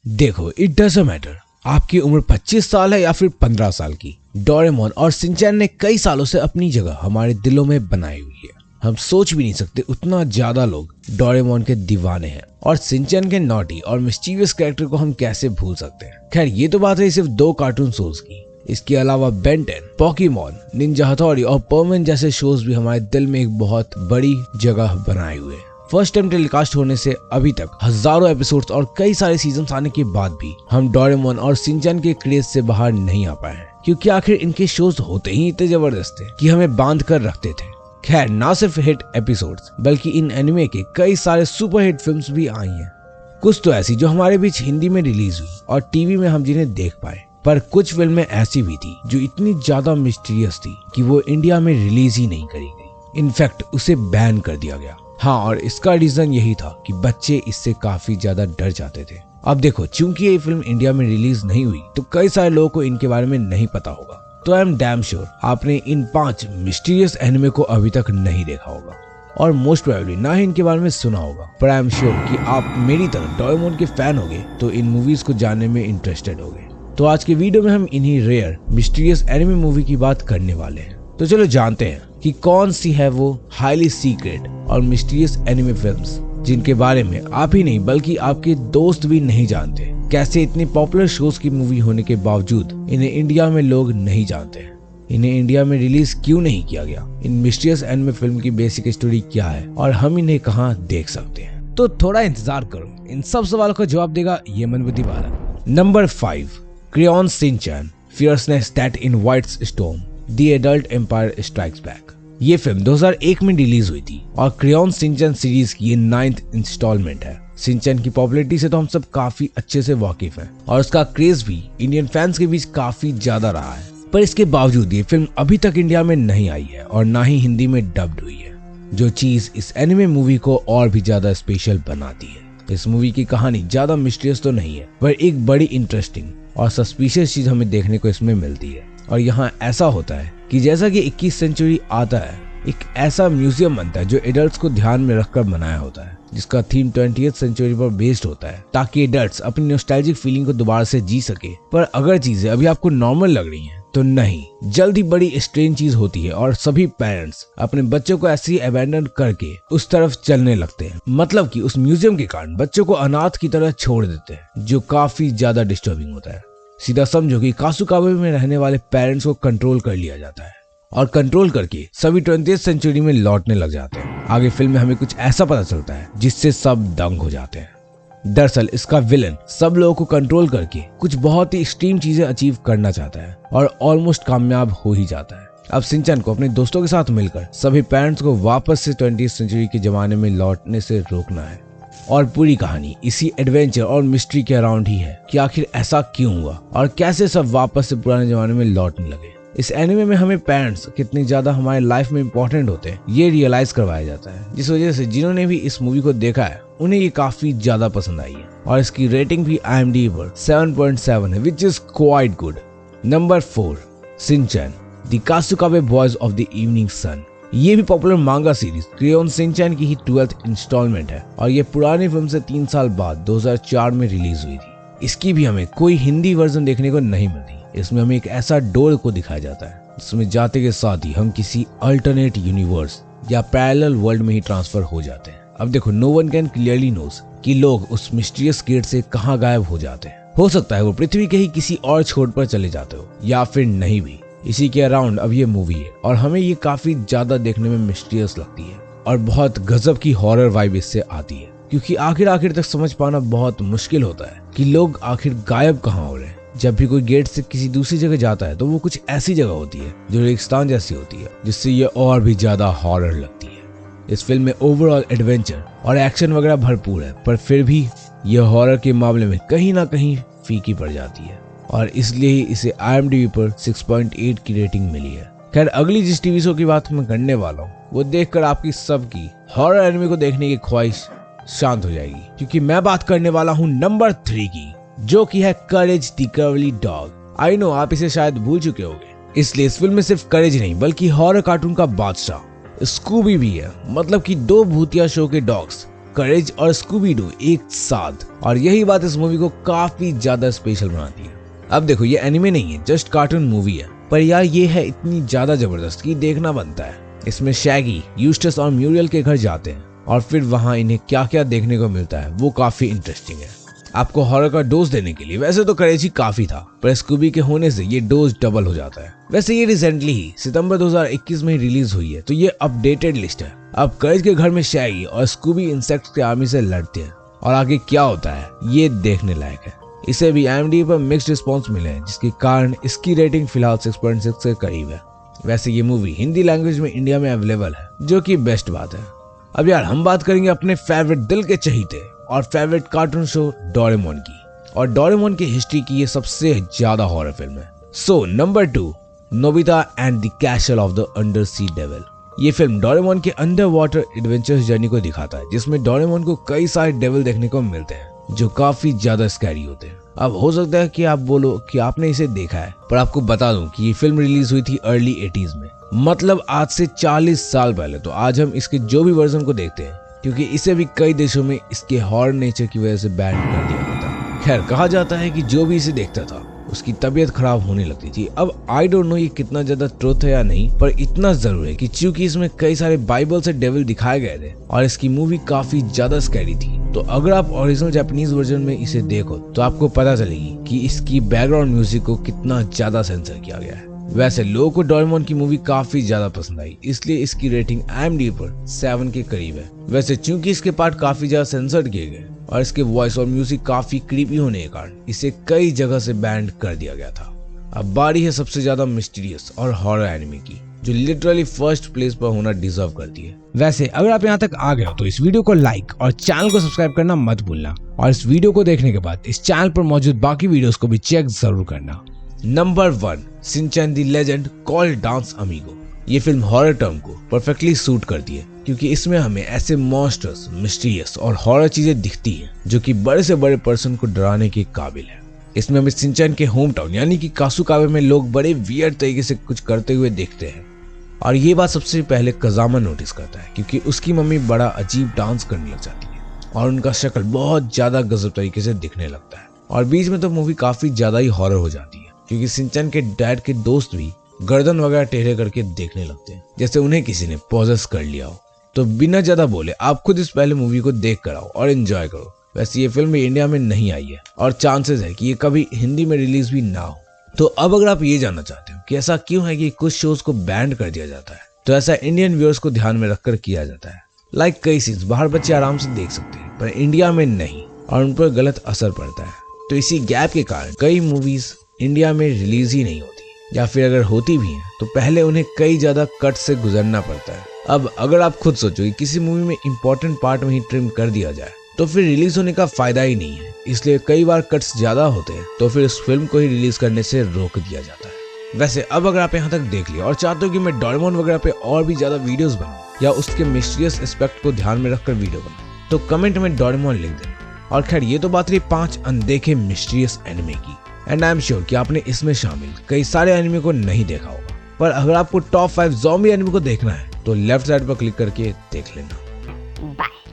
देखो, it doesn't matter आपकी उम्र 25 साल है या फिर 15 साल की, डोरेमोन और शिनचैन ने कई सालों से अपनी जगह हमारे दिलों में बनाई हुई है। हम सोच भी नहीं सकते उतना ज्यादा लोग डोरेमोन के दीवाने हैं और शिनचैन के नॉटी और मिस्टीरियस कैरेक्टर को हम कैसे भूल सकते हैं। खैर, ये तो बात है सिर्फ 2 कार्टून शोज की। इसके अलावा बेन 10, पोकेमॉन, निंजा हथौड़ी और परमैन जैसे शोज भी हमारे दिल में एक बहुत बड़ी जगह बनाए हुए हैं। फर्स्ट टाइम टेलीकास्ट होने से अभी तक हजारों एपिसोड्स और कई सारे सीजन्स आने के बाद भी हम डोरेमोन और शिनचैन के क्रेज से बाहर नहीं आ पाए हैं, क्योंकि आखिर इनके शोज होते ही इतने जबरदस्त थे कि हमें बांध कर रखते थे। खैर, ना सिर्फ हिट एपिसोड्स बल्कि इन एनिमे के कई सारे सुपर हिट फिल्म्स भी आई हैं। कुछ तो ऐसी जो हमारे बीच हिंदी में रिलीज हुई और टीवी में हम जिन्हें देख पाए, पर कुछ फिल्में ऐसी भी थी जो इतनी ज्यादा मिस्टीरियस थी कि वो इंडिया में रिलीज ही नहीं करी गई। इनफैक्ट उसे बैन कर दिया गया। हाँ, और इसका रीजन यही था कि बच्चे इससे काफी ज्यादा डर जाते थे। अब देखो, चूंकि ये फिल्म इंडिया में रिलीज नहीं हुई तो कई सारे लोगों को इनके बारे में नहीं पता होगा। तो आई एम डैम श्योर आपने इन 5 मिस्टीरियस एनिमे को अभी तक नहीं देखा होगा और मोस्ट प्रोबेबली ना ही इनके बारे में सुना होगा। पर आई एम श्योर कि आप मेरी तरह डोरेमोन के फैन होगे तो इन मूवीज को जानने में इंटरेस्टेड होगे। तो आज के वीडियो में हम इन्हीं रेयर मिस्टीरियस एनिमे मूवी की बात करने वाले हैं। तो चलो जानते हैं कि कौन सी है वो हाईली सीक्रेट और मिस्टीरियस एनिमे फिल्म्स जिनके बारे में आप ही नहीं बल्कि आपके दोस्त भी नहीं जानते। कैसे इतनी पॉपुलर शोज की मूवी होने के बावजूद इन्हें इंडिया में लोग नहीं जानते। इन्हें इंडिया में रिलीज क्यों नहीं किया गया, इन मिस्टीरियस एनिमे फिल्म की बेसिक स्टोरी क्या है और हम इन्हें कहाँ देख सकते हैं। तो थोड़ा इंतजार करो, इन सब सवालों का जवाब देगा ये मनबुद्धि बालक। नंबर 5, crayon Shinchan fierceness that invites storm, the adult empire strikes back. ये फिल्म 2001 में रिलीज हुई थी और क्रेयॉन शिनचैन सीरीज की ये 9th इंस्टॉलमेंट है। शिनचैन की पॉपुलैरिटी से तो हम सब काफी अच्छे से वाकिफ हैं और उसका क्रेज भी इंडियन फैंस के बीच काफी ज्यादा रहा है। पर इसके बावजूद ये फिल्म अभी तक इंडिया में नहीं आई है और ना ही हिंदी में डब्ड हुई है, जो चीज इस एनिमे मूवी को और भी ज्यादा स्पेशल बनाती है। इस मूवी की कहानी ज्यादा मिस्टीरियस तो नहीं है, पर एक बड़ी इंटरेस्टिंग और सस्पिशियस चीज हमें देखने को इसमें मिलती है। और यहाँ ऐसा होता है कि जैसा कि 21 सेंचुरी आता है, एक ऐसा म्यूजियम बनता है जो एडल्ट्स को ध्यान में रखकर बनाया होता है, जिसका थीम 20th सेंचुरी पर बेस्ड होता है, ताकि एडल्ट्स अपनी नॉस्टैल्जिक फीलिंग को दोबारा से जी सके। पर अगर चीजें अभी आपको नॉर्मल लग रही हैं तो नहीं, जल्द ही बड़ी स्ट्रेंज चीज होती है और सभी पेरेंट्स अपने बच्चों को ऐसे ही अबैंडन करके उस तरफ चलने लगते हैं। मतलब कि उस म्यूजियम के कारण बच्चों को अनाथ की तरह छोड़ देते हैं, जो काफी ज्यादा डिस्टर्बिंग होता है। सीधा समझो कि कासुकाबे में रहने वाले पेरेंट्स को कंट्रोल कर लिया जाता है और कंट्रोल करके सभी 20th सेंचुरी में लौटने लग जाते हैं। आगे फिल्म में हमें कुछ ऐसा पता चलता है जिससे सब दंग हो जाते हैं। दरअसल इसका विलन सब लोगों को कंट्रोल करके कुछ बहुत ही एक्सट्रीम चीजें अचीव करना चाहता है और ऑलमोस्ट कामयाब हो ही जाता है। अब शिनचैन को अपने दोस्तों के साथ मिलकर सभी पेरेंट्स को वापस से 20th सेंचुरी के जमाने में लौटने से रोकना है और पूरी कहानी इसी एडवेंचर और मिस्ट्री के अराउंड ही है कि आखिर ऐसा क्यों हुआ और कैसे सब वापस से पुराने जमाने में लौटने लगे। इस एनिमे में हमें पेरेंट्स कितने ज्यादा हमारे लाइफ में इंपॉर्टेंट होते हैं ये रियलाइज करवाया जाता है, जिस वजह से जिन्होंने भी इस मूवी को देखा है उन्हें ये काफी ज्यादा पसंद आई है और इसकी रेटिंग भी IMDb पर 7.7 है, which is quite good. Number 4, Shinchan the Kasukabe boys of the evening sun. ये भी पॉपुलर मांगा सीरीज क्रेयॉन शिनचैन की ही 12th इंस्टॉलमेंट है और ये पुरानी फिल्म से 3 साल बाद 2004 में रिलीज हुई थी। इसकी भी हमें कोई हिंदी वर्जन देखने को नहीं मिलती। इसमें हमें एक ऐसा डोर को दिखाया जाता है जिसमें जाते के साथ ही हम किसी अल्टरनेट यूनिवर्स या पैरेलल वर्ल्ड में ही ट्रांसफर हो जाते हैं। अब देखो, no one can clearly knows कि लोग उस मिस्टीरियस गेट से कहाँ गायब हो जाते हैं। हो सकता है वो पृथ्वी के ही किसी और छोर पर चले जाते हो या फिर नहीं भी। इसी के अराउंड अब ये मूवी है और हमें ये काफी ज्यादा देखने में मिस्टीरियस लगती है और बहुत गजब की हॉरर वाइब इससे आती है, क्योंकि आखिर तक समझ पाना बहुत मुश्किल होता है कि लोग आखिर गायब कहाँ हो रहे हैं। जब भी कोई गेट से किसी दूसरी जगह जाता है तो वो कुछ ऐसी जगह होती है जो रेगिस्तान जैसी होती है, जिससे ये और भी ज्यादा हॉरर लगती है। इस फिल्म में ओवरऑल एडवेंचर और एक्शन वगैरह भरपूर है, पर फिर भी यह हॉरर के मामले में कहीं ना कहीं फीकी पड़ जाती है और इसलिए ही इसे IMDb पर 6.8 की रेटिंग मिली है। खैर, अगली जिस टीवी शो की बात मैं करने वाला हूँ वो देखकर आपकी सबकी हॉरर एनिमे को देखने की ख्वाहिश शांत हो जाएगी, क्योंकि मैं बात करने वाला हूँ नंबर 3 की, जो कि है करेज द कवरली डॉग। आई नो आप इसे शायद भूल चुके होंगे, इसलिए इस फिल्म में सिर्फ करेज नहीं बल्कि हॉरर कार्टून का बादशाह स्कूबी भी है। मतलब कि 2 भूतिया शो के डॉग्स करेज और स्कूबी डू एक साथ, और यही बात इस मूवी को काफी ज्यादा स्पेशल बनाती है। अब देखो, ये एनिमे नहीं है, जस्ट कार्टून मूवी है, पर यार ये है इतनी ज्यादा जबरदस्त कि देखना बनता है। इसमें शैगी, यूस्टस और म्यूरियल के घर जाते हैं और फिर वहाँ इन्हें क्या क्या देखने को मिलता है वो काफी इंटरेस्टिंग है। आपको हॉरर का डोज देने के लिए वैसे तो करेज ही काफी था, पर स्कूबी के होने से ये डोज डबल हो जाता है। वैसे ये रिसेंटली ही सितंबर 2021 में रिलीज हुई है, तो ये अपडेटेड लिस्ट है। अब करेज के घर में शैगी और स्कूबी इंसेक्ट्स के आर्मी से लड़ते हैं और आगे क्या होता है ये देखने लायक है। इसे भी IMDb पर मिक्स्ड रिस्पॉन्स मिले हैं, जिसके कारण इसकी रेटिंग फिलहाल 6.6 के करीब है। वैसे ये मूवी हिंदी लैंग्वेज में इंडिया में अवेलेबल है, जो कि बेस्ट बात है। अब यार हम बात करेंगे अपने फेवरेट दिल के चहीते और फेवरेट कार्टून शो डोरेमोन की, और डोरेमोन की हिस्ट्री की ये सबसे ज्यादा हॉरर फिल्म है। So number 2, Nobita and the castle of the undersea devil. ये फिल्म डोरेमोन के अंडर वाटर एडवेंचर्स जर्नी को दिखाता है, जिसमें डोरेमोन को कई सारे डेविल देखने को मिलते हैं जो काफी ज्यादा स्कैरी होते हैं। अब हो सकता है कि आप बोलो कि आपने इसे देखा है, पर आपको बता दूं कि ये फिल्म रिलीज हुई थी अर्ली 80s में, मतलब आज से 40 साल पहले। तो आज हम इसके जो भी वर्जन को देखते हैं, क्योंकि इसे भी कई देशों में इसके हॉरर नेचर की वजह से बैन कर दिया गया था। खैर, कहा जाता है कि जो भी इसे देखता था उसकी तबीयत खराब होने लगती थी। अब आई डोंट नो ये कितना ज्यादा ट्रुथ है या नहीं, पर इतना जरूर है कि चूंकि इसमें कई सारे बाइबल से डेविल दिखाए गए थे और इसकी मूवी काफी ज्यादा स्कैरी थी, तो अगर आप ओरिजिनल जापानीज वर्जन में इसे देखो तो आपको पता चलेगी कि इसकी बैकग्राउंड म्यूजिक को कितना ज्यादा सेंसर किया गया है। वैसे लोगों को डोरेमोन की मूवी काफी ज्यादा पसंद आई, इसलिए इसकी रेटिंग IMDb पर 7 के करीब है। वैसे चूंकि इसके पार्ट काफी ज्यादा सेंसर्ड किए गए और इसके वॉइस और म्यूजिक काफी क्रीपी होने के कारण इसे कई जगह से बैन कर दिया गया था। अब बारी है सबसे ज्यादा मिस्टीरियस और हॉरर एनिमे की, जो लिटरली फर्स्ट प्लेस पर होना डिजर्व करती है। वैसे अगर आप यहाँ तक आ गए हो तो इस वीडियो को लाइक और चैनल को सब्सक्राइब करना मत भूलना, और इस वीडियो को देखने के बाद इस चैनल पर मौजूद बाकी वीडियोस को भी चेक जरूर करना। Number 1, Shinchan the legend called dance amigo. ये फिल्म हॉरर टर्म को परफेक्टली सूट करती है, क्योंकि इसमें हमें ऐसे मॉन्स्टर्स, मिस्टीरियस और हॉरर चीजें दिखती हैं जो कि बड़े से बड़े पर्सन को डराने के काबिल है। इसमें हमें शिनचैन के होम टाउन यानी कि कासुकाबे में लोग बड़े वियर्ड तरीके से कुछ करते हुए देखते हैं, और ये बात सबसे पहले कजामा नोटिस करता है, क्योंकि उसकी मम्मी बड़ा अजीब डांस करने लग जाती है और उनका शक्ल बहुत ज्यादा गजब तरीके से दिखने लगता है। और बीच में तो मूवी काफी ज्यादा ही हॉरर हो जाती है, क्योंकि शिनचैन के डैड के दोस्त भी गर्दन वगैरह टेढ़े करके देखने लगते हैं, जैसे उन्हें किसी ने पॉजेस कर लिया हो। तो बिना ज्यादा बोले आप खुद इस पहले मूवी को देख कर आओ और एंजॉय करो। वैसे ये फिल्म भी इंडिया में नहीं आई है और चांसेस है कि ये कभी हिंदी में रिलीज भी ना हो। तो अब अगर आप ये जानना चाहते हो कि ऐसा क्यों है कि कुछ शोज को बैन कर दिया जाता है, तो ऐसा इंडियन व्यूअर्स को ध्यान में रखकर किया जाता है। लाइक कई सीन्स बाहर बच्चे आराम से देख सकते हैं, पर इंडिया में नहीं, और उन पर गलत असर पड़ता है। तो इसी गैप के कारण कई मूवीज इंडिया में रिलीज ही नहीं होती, या फिर अगर होती भी हैं तो पहले उन्हें कई ज्यादा कट से गुजरना पड़ता है। अब अगर आप खुद सोचो कि किसी मूवी में इंपॉर्टेंट पार्ट में ही ट्रिम कर दिया जाए, तो फिर रिलीज होने का फायदा ही नहीं है। इसलिए कई बार कट्स ज्यादा होते हैं, तो फिर उस फिल्म को ही रिलीज करने से रोक दिया जाता है। वैसे अब अगर आप यहाँ तक देख लिया और चाहते हो कि मैं डोरेमोन वगैरह पे और भी ज्यादा वीडियोस बनाऊं या उसके मिस्टीरियस एस्पेक्ट को ध्यान में रखकर वीडियो बनाऊं, तो कमेंट में डोरेमोन लिख देना। और खैर ये तो बात रही 5 अनदेखे मिस्टीरियस एनिमे की, एंड आई एम श्योर कि आपने इसमें शामिल कई सारे एनिमे को नहीं देखा होगा। पर अगर आपको टॉप 5 ज़ॉम्बी एनिमे को देखना है तो लेफ्ट साइड पर क्लिक करके देख लेना। बाय।